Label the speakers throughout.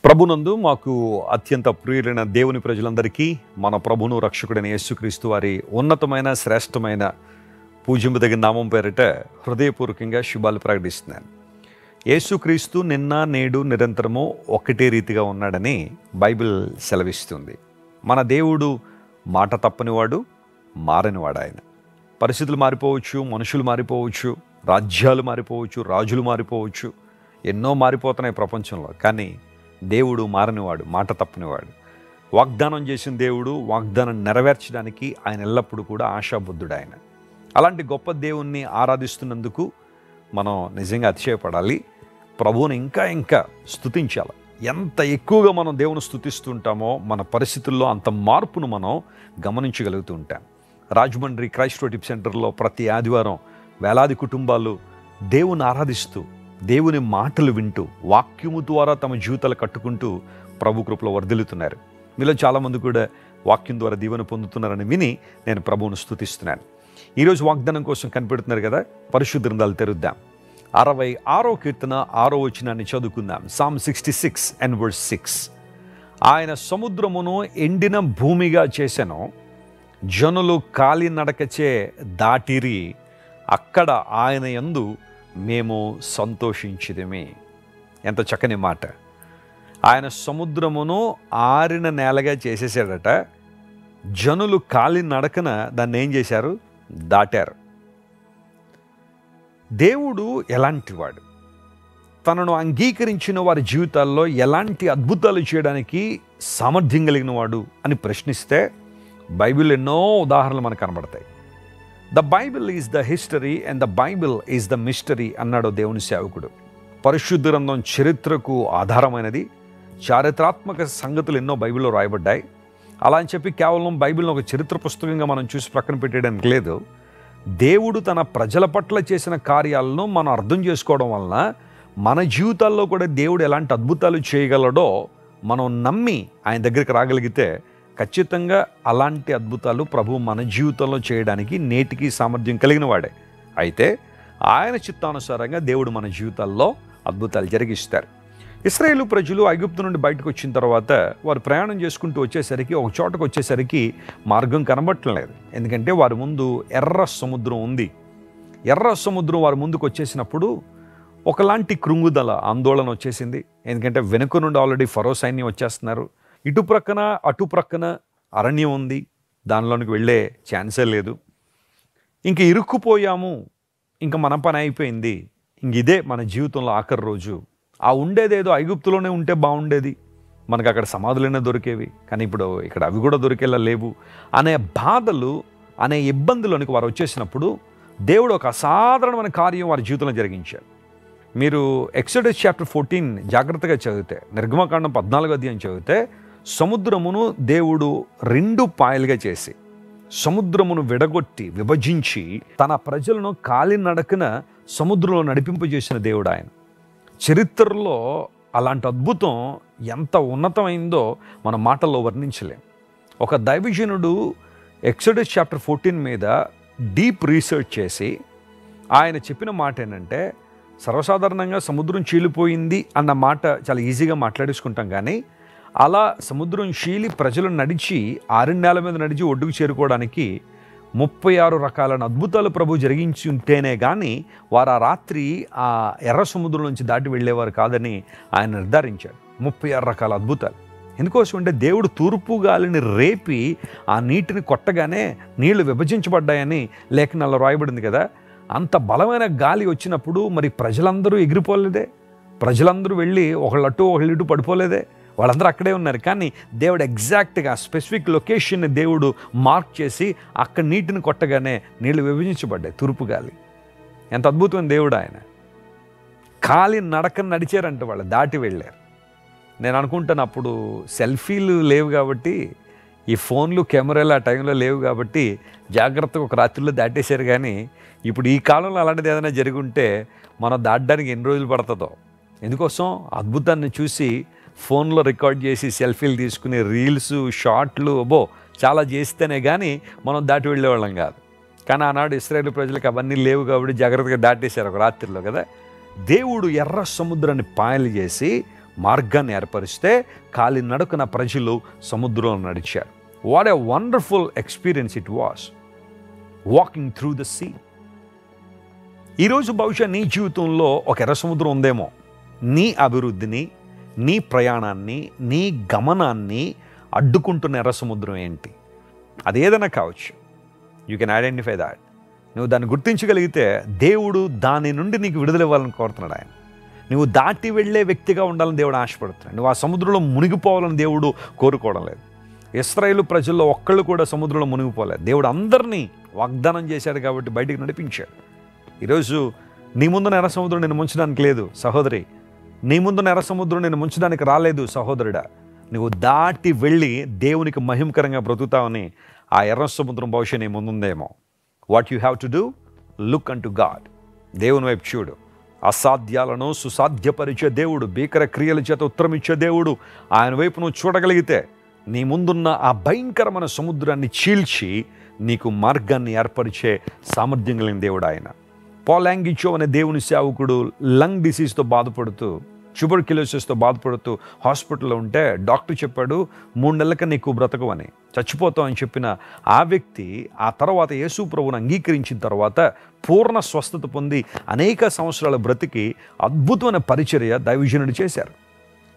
Speaker 1: ప్రభునందు మాకు అత్యంత ప్రియులైన దేవుని ప్రజలందరికీ మన ప్రభును రక్షకుడైన యేసుక్రీస్తు వారి ఉన్నతమైన శ్రేష్టమైన పూజింపదగిన నామం పేరిట హృదయపూర్వకంగా శుభాలు ప్రకటిస్తున్నాను. యేసుక్రీస్తు నిన్న నేడు నిరంతరము ఒకటే రీతిగా ఉన్నాడని బైబిల్ సెలవిస్తుంది. మన దేవుడు మాట తప్పనివాడు, మారనివాడు. ఆయన పరిస్థితులు మారిపోవచ్చు, మనుషులు మారిపోవచ్చు, రాజ్యాలు మారిపోవచ్చు, రాజులు మారిపోవచ్చు, ఎన్నో మారిపోతున్నాయి ప్రపంచంలో. కానీ దేవుడు మారనివాడు, మాట తప్పనివాడు. వాగ్దానం చేసిన దేవుడు వాగ్దానం నెరవేర్చడానికి ఆయన ఎల్లప్పుడూ కూడా ఆశాబుద్ధుడు. ఆయన అలాంటి గొప్ప దేవుణ్ణి ఆరాధిస్తున్నందుకు మనం నిజంగా అతిశయపడాలి. ప్రభువుని ఇంకా ఇంకా స్తుతించాలి. ఎంత ఎక్కువగా మనం దేవుని స్తుతిస్తుంటామో మన పరిస్థితుల్లో అంత మార్పును మనం గమనించగలుగుతూ ఉంటాం. రాజమండ్రి క్రైస్ట్ టిప్ సెంటర్లో ప్రతి ఆదివారం వేలాది కుటుంబాలు దేవుని ఆరాధిస్తూ, దేవుని మాటలు వింటూ, వాక్యము ద్వారా తమ జీవితాలు కట్టుకుంటూ ప్రభు కృపలో వర్ధిల్లుతున్నారు. మీలో చాలామంది కూడా వాక్యం ద్వారా దీవెన పొందుతున్నారని విని నేను ప్రభువును స్తుతిస్తున్నాను. ఈరోజు వాగ్దానం కోసం కనిపెడుతున్నారు కదా, పరిశుద్ధ గ్రంథాలు తెరుద్దాం. 66వ కీర్తన 6వ వచనాన్ని చదువుకుందాం. Psalm 66 and verse 6. ఆయన సముద్రమును ఎండిన భూమిగా చేసెను, జనులు కాలినడకచే దాటిరి, అక్కడ ఆయన యందు మేము సంతోషించిదమే. ఎంత చక్కని మాట. ఆయన సముద్రమును ఆరిన నేలగా చేసేసాడట. జనులు కాలి నడకన దాన్ని ఏం చేశారు? దాటారు. దేవుడు ఎలాంటివాడు? తనను అంగీకరించిన వారి జీవితాల్లో ఎలాంటి అద్భుతాలు చేయడానికి సామర్థ్యం కలిగిన వాడు అని ప్రశ్నిస్తే బైబిల్ ఎన్నో ఉదాహరణలు మనకు కనబడతాయి. The Bible is the history and the Bible is the mystery అన్నాడు దేవుని సేవకుడు. పరిశుద్ధ గ్రంథం చరిత్రకు ఆధారమైనది. చారిత్రాత్మక సంగతులు ఎన్నో బైబిల్లో రాయబడ్డాయి. అలా అని చెప్పి కేవలం బైబిల్ని ఒక చరిత్ర పుస్తకంగా మనం చూసి ప్రక్కన పెట్టేయడానికి లేదు. దేవుడు తన ప్రజల పట్ల చేసిన కార్యాలను మనం అర్థం చేసుకోవడం వలన మన జీవితాల్లో కూడా దేవుడు ఎలాంటి అద్భుతాలు చేయగలడో మనం నమ్మి ఆయన దగ్గరికి రాగలిగితే ఖచ్చితంగా అలాంటి అద్భుతాలు ప్రభు మన జీవితంలో చేయడానికి నేటికి సామర్థ్యం కలిగిన వాడే. అయితే ఆయన చిత్తానుసారంగా దేవుడు మన జీవితాల్లో అద్భుతాలు జరిగిస్తారు. ఇశ్రాయేలు ప్రజలు ఐగుప్తు నుండి బయటకు వచ్చిన తర్వాత వారు ప్రయాణం చేసుకుంటూ వచ్చేసరికి ఒక చోటకు వచ్చేసరికి మార్గం కనబట్టలేదు. ఎందుకంటే వారి ముందు ఎర్ర సముద్రం ఉంది. ఎర్ర సముద్రం వారి ముందుకు వచ్చేసినప్పుడు ఒకలాంటి కృంగుదల, ఆందోళన వచ్చేసింది. ఎందుకంటే వెనుక నుండి ఆల్రెడీ ఫరో సైన్యం వచ్చేస్తున్నారు. ఇటు ప్రక్కన అటు ప్రక్కన అరణ్యం ఉంది, దానిలోనికి వెళ్ళే ఛాన్సే లేదు. ఇంక ఇరుక్కుపోయాము, ఇంక మన పని అయిపోయింది, ఇంక ఇదే మన జీవితంలో ఆఖరి రోజు. ఆ ఉండేదేదో ఐగుప్తులోనే ఉంటే బాగుండేది, మనకు అక్కడ సమాధులైనా దొరికేవి, కానీ ఇప్పుడు ఇక్కడ అవి కూడా దొరికేలా లేవు అనే బాధలు, అనే ఇబ్బందులోనికి వారు వచ్చేసినప్పుడు దేవుడు ఒక అసాధారణమైన కార్యం వారి జీవితంలో జరిగించారు. మీరు ఎక్సోడస్ చాప్టర్ 14 జాగ్రత్తగా చదివితే, నిర్గమకాండం 14వ అధ్యాయం చదివితే, సముద్రమును దేవుడు 2 పాయలుగా చేసి సముద్రమును విడగొట్టి విభజించి తన ప్రజలను కాలినడకన సముద్రంలో నడిపింపజేసిన దేవుడు ఆయన. చరిత్రలో అలాంటి అద్భుతం ఎంత ఉన్నతమైందో మన మాటల్లో వర్ణించలేం. ఒక దైవజనుడు ఎక్సోడస్ చాప్టర్ 14 మీద డీప్ రీసెర్చ్ చేసి ఆయన చెప్పిన మాట ఏంటంటే, సర్వసాధారణంగా సముద్రం చీలిపోయింది అన్న మాట చాలా ఈజీగా మాట్లాడేసుకుంటాం, కానీ అలా సముద్రం చీలి ప్రజలు నడిచి ఆరిన నేల మీద నడిచి ఒడ్డుకు చేరుకోవడానికి 36 రకాలైన అద్భుతాలు ప్రభు జరిగించి ఉంటేనే కానీ వారు ఆ రాత్రి ఆ ఎర్ర సముద్రం నుంచి దాటి వెళ్ళేవారు కాదని ఆయన నిర్ధారించాడు. 36 రకాల అద్భుతాలు. ఎందుకోసం అంటే దేవుడు తూర్పు గాలిని రేపి ఆ నీటిని కొట్టగానే నీళ్లు విభజించబడ్డాయని లేఖనాల్లో రాయబడింది కదా. అంత బలమైన గాలి వచ్చినప్పుడు మరి ప్రజలందరూ ఎగిరిపోలేదే, ప్రజలందరూ వెళ్ళి ఒకళ్ళట్టు ఒకళ్ళిటు పడిపోలేదే, వాళ్ళందరూ అక్కడే ఉన్నారు. కానీ దేవుడు ఎగ్జాక్ట్గా స్పెసిఫిక్ లొకేషన్ని దేవుడు మార్క్ చేసి అక్కడ నీటిని కొట్టగానే నీళ్లు విభజించబడ్డాయి. తూర్పు గాలి. ఎంత అద్భుతమైన దేవుడు ఆయన. కాలి నడకని నడిచారంట, వాళ్ళు దాటి వెళ్ళారు. నేను అనుకుంటాను అప్పుడు సెల్ఫీలు లేవు కాబట్టి, ఈ ఫోన్లు కెమెరాలు ఆ టైంలో లేవు కాబట్టి జాగ్రత్తగా ఒక రాత్రిలో దాటేశారు. కానీ ఇప్పుడు ఈ కాలంలో అలాంటిది ఏదైనా జరిగి ఉంటే మనం దాటడానికి ఎన్ని రోజులు పడుతుందో. ఎందుకోసం? అద్భుతాన్ని చూసి ఫోన్లో రికార్డ్ చేసి సెల్ఫీలు తీసుకుని రీల్స్, షార్ట్లు చాలా చేస్తేనే కానీ మనం దాటి వెళ్ళేవాళ్ళం కాదు. కానీ ఆనాడు ఇశ్రాయేలు ప్రజలకు అవన్నీ లేవు కాబట్టి జాగ్రత్తగా దాటేశారు ఒక రాత్రిలో కదా. దేవుడు ఎర్ర సముద్రాన్ని పాయలు చేసి మార్గాన్ని ఏర్పరిస్తే కాలినడకన ప్రజలు సముద్రంలో నడిచారు. What a wonderful experience it was walking through the sea. ఈరోజు బహుశా నీ జీవితంలో ఒక ఎర్ర సముద్రం ఉందేమో. నీ అభివృద్ధిని, నీ ప్రయాణాన్ని, నీ గమనాన్ని అడ్డుకుంటున్న ఎర్ర సముద్రం ఏంటి? అదేదైనా కావచ్చు. You can identify that. నువ్వు దాన్ని గుర్తించగలిగితే దేవుడు దాని నుండి నీకు విడుదల ఇవ్వాలని కోరుతున్నాడు ఆయన. నువ్వు దాటి వెళ్ళే వ్యక్తిగా ఉండాలని దేవుడు ఆశపడుతున్నాడు. నువ్వు ఆ సముద్రంలో మునిగిపోవాలని దేవుడు కోరుకోవడం లేదు. ఇశ్రాయేలు ప్రజల్లో ఒక్కళ్ళు కూడా సముద్రంలో మునిగిపోలేదు. దేవుడు అందరినీ వాగ్దానం చేశాడు కాబట్టి బయటికి నడిపించాడు. ఈరోజు నీ ముందున ఎర్ర సముద్రం నేను ముంచడానికి లేదు సహోదరి. నీ ముందున ఎర్ర సముద్రం నేను ముంచడానికి రాలేదు సహోదరుడా. నువ్వు దాటి వెళ్ళి దేవునికి మహిమకరంగా బ్రతుకుతావని ఆ ఎర్ర సముద్రం బహుశా నీ ముందుందేమో. What you have to do? Look unto God. దేవుని వైపు చూడు. అసాధ్యాలను సుసాధ్యపరిచే దేవుడు, భీకర క్రియల చేత ఉత్తరమిచ్చే దేవుడు, ఆయన వైపు నువ్వు చూడగలిగితే నీ ముందున్న ఆ భయంకరమైన సముద్రాన్ని చీల్చి నీకు మార్గాన్ని ఏర్పరిచే సామర్థ్యం కలిగిన దేవుడు ఆయన. పాల్ యాంగిచో అనే దేవుని సేవకుడు లంగ్ డిసీజ్తో బాధపడుతూ, ట్యూబర్క్యులోసిస్తో బాధపడుతూ హాస్పిటల్లో ఉంటే డాక్టర్ చెప్పాడు 3 నెలలకి నీకు బ్రతకవని, చచ్చిపోతావు అని చెప్పిన ఆ వ్యక్తి ఆ తర్వాత యేసు ప్రభువును అంగీకరించిన తర్వాత పూర్ణ స్వస్థత పొంది అనేక సంవత్సరాల బ్రతికి అద్భుతమైన పరిచర్య దైవజనుడు చేశారు.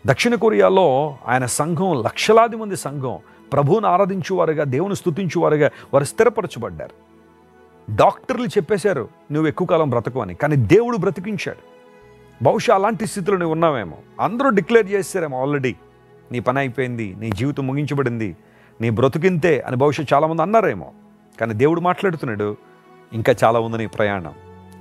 Speaker 1: దక్షిణ కొరియాలో ఆయన సంఘం, లక్షలాది మంది సంఘం ప్రభువును ఆరాధించువారుగా, దేవుని స్తుతించువారుగా వారు స్థిరపరచబడ్డారు. డాక్టర్లు చెప్పేశారు నువ్వు ఎక్కువ కాలం బ్రతకు అని, కానీ దేవుడు బ్రతికించాడు. బహుశా అలాంటి స్థితిలో నువ్వు ఉన్నావేమో. అందరూ డిక్లేర్ చేశారేమో ఆల్రెడీ నీ పని అయిపోయింది, నీ జీవితం ముగించబడింది, నీ బ్రతుకింతే అని బహుశా చాలామంది అన్నారేమో. కానీ దేవుడు మాట్లాడుతున్నాడు, ఇంకా చాలా ఉంది నీ ప్రయాణం.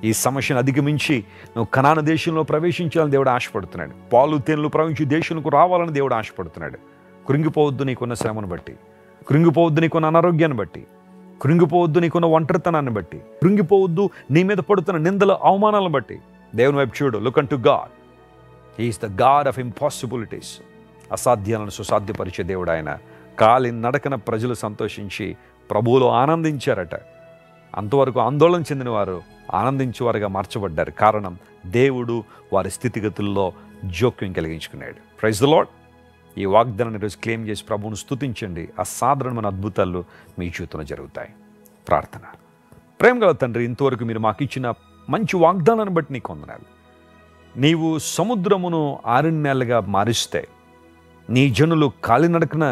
Speaker 1: ఈ సమస్యను అధిగమించి నువ్వు కనాను దేశంలో ప్రవేశించాలని దేవుడు ఆశపడుతున్నాడు. పాలు తేనెలు ప్రవహించి దేశంకు రావాలని దేవుడు ఆశపడుతున్నాడు. కృంగిపోవద్దు నీకున్న శ్రమను బట్టి, కృంగిపోవద్దు నీకున్న అనారోగ్యాన్ని బట్టి, కృంగిపోవద్దు నీకున్న ఒంటరితనాన్ని బట్టి, కృంగిపోవద్దు నీ మీద పడుతున్న నిందల అవమానాలను బట్టి. దేవుని వైపు చూడు. Look unto God. He is the God of impossibilities. అసాధ్యాలను సుసాధ్యపరిచే దేవుడు ఆయన. కాలి నడకన ప్రజలు సంతోషించి ప్రభువులో ఆనందించారట. అంతవరకు ఆందోళన చెందిన వారు ఆనందించేవారుగా మార్చబడ్డారు. కారణం దేవుడు వారి స్థితిగతుల్లో జోక్యం కలిగించుకున్నాడు. Praise the lord. ఈ వాగ్దానాన్ని ఈరోజు క్లెయిమ్ చేసి ప్రభువును స్తుతించండి. అసాధారణమైన అద్భుతాలు మీ జీవితంలో జరుగుతాయి. ప్రార్థన. ప్రేమగల తండ్రి, ఇంతవరకు మీరు మాకు ఇచ్చిన మంచి వాగ్దానాన్ని బట్టి నీకు వందనాలు. నీవు సముద్రమును 6 నెలలుగా మారిస్తే నీ జనులు కాలినడకన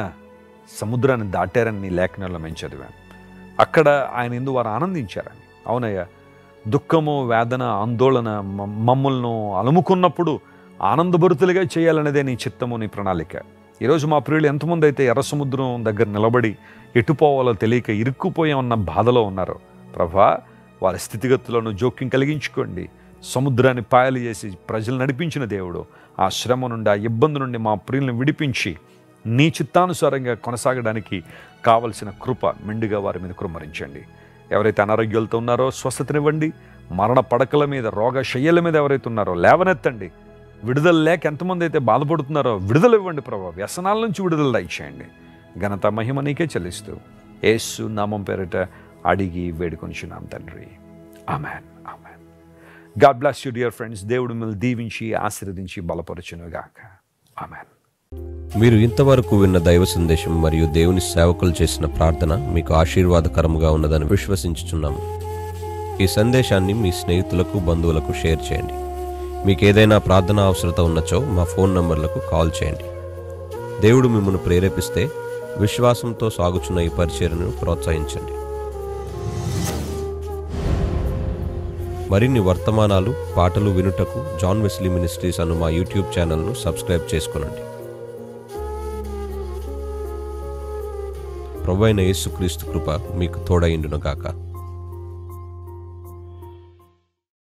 Speaker 1: సముద్రాన్ని దాటారని నీ లేఖనాల్లో మేము చదివాను. అక్కడ ఆయన ఎందు వారు ఆనందించారని. అవునయ్యా, దుఃఖము, వేదన, ఆందోళన మమ్మల్ని అలుముకున్నప్పుడు ఆనందభరితులుగా చేయాలనేదే నీ చిత్తము, నీ ప్రణాళిక. ఈరోజు మా ప్రియులు ఎంతమంది అయితే ఎర్ర సముద్రం దగ్గర నిలబడి ఎటుపోవాలో తెలియక ఇరుక్కుపోయామన్న బాధలో ఉన్నారో ప్రభా, వారి స్థితిగతులను జోక్యం కలిగించుకోండి. సముద్రాన్ని పాయలు చేసి ప్రజలు నడిపించిన దేవుడు, ఆ శ్రమ నుండి, ఆ ఇబ్బంది నుండి మా ప్రియులను విడిపించి నీ చిత్తానుసారంగా కొనసాగడానికి కావలసిన కృప మెండుగా వారి మీద కుమ్మరించండి. ఎవరైతే అనారోగ్యాలతో ఉన్నారో స్వస్థతనివ్వండి. మరణ పడకల మీద, రోగ శయ్యల మీద ఎవరైతే ఉన్నారో లేవనెత్తండి. విడుదల లేక ఎంతమంది అయితే బాధపడుతున్నారో విడుదల ఇవ్వండి ప్రభా. వ్యసనాల నుంచి విడుదల దయచేయండి. ఘనత మహిమ నీకే చెల్లిస్తూ యేసు నామం పేరిట అడిగి వేడుకొనిచున్నాం తండ్రి. Amen. Amen. God bless you dear friends. దేవుడు మిమ్మల్ని దీవించి ఆశీర్వదించి బలపరచునుగాక. ఆమెన్.
Speaker 2: మీరు ఇంతవరకు విన్న దైవ సందేశం మరియు దేవుని సేవకులు చేసిన ప్రార్థన మీకు ఆశీర్వాదకరముగా ఉన్నదని విశ్వసించుచున్నాము. ఈ సందేశాన్ని మీ స్నేహితులకు, బంధువులకు షేర్ చేయండి. మీకు ఏదైనా ప్రార్థన అవసరత ఉన్నచో మా ఫోన్ నంబర్లకు కాల్ చేయండి. దేవుడు మిమ్మల్ని ప్రేరేపిస్తే విశ్వాసంతో సాగుచున్న ఈ పరిచర్యను ప్రోత్సహించండి. మరిన్ని వర్తమానాలు, పాటలు వినుటకు జాన్ వెస్లీ మినిస్ట్రీస్ అను మా యూట్యూబ్ ఛానల్ను సబ్స్క్రైబ్ చేసుకొనండి. ప్రభువైన యేసుక్రీస్తు కృప మీకు తోడైండును గాక.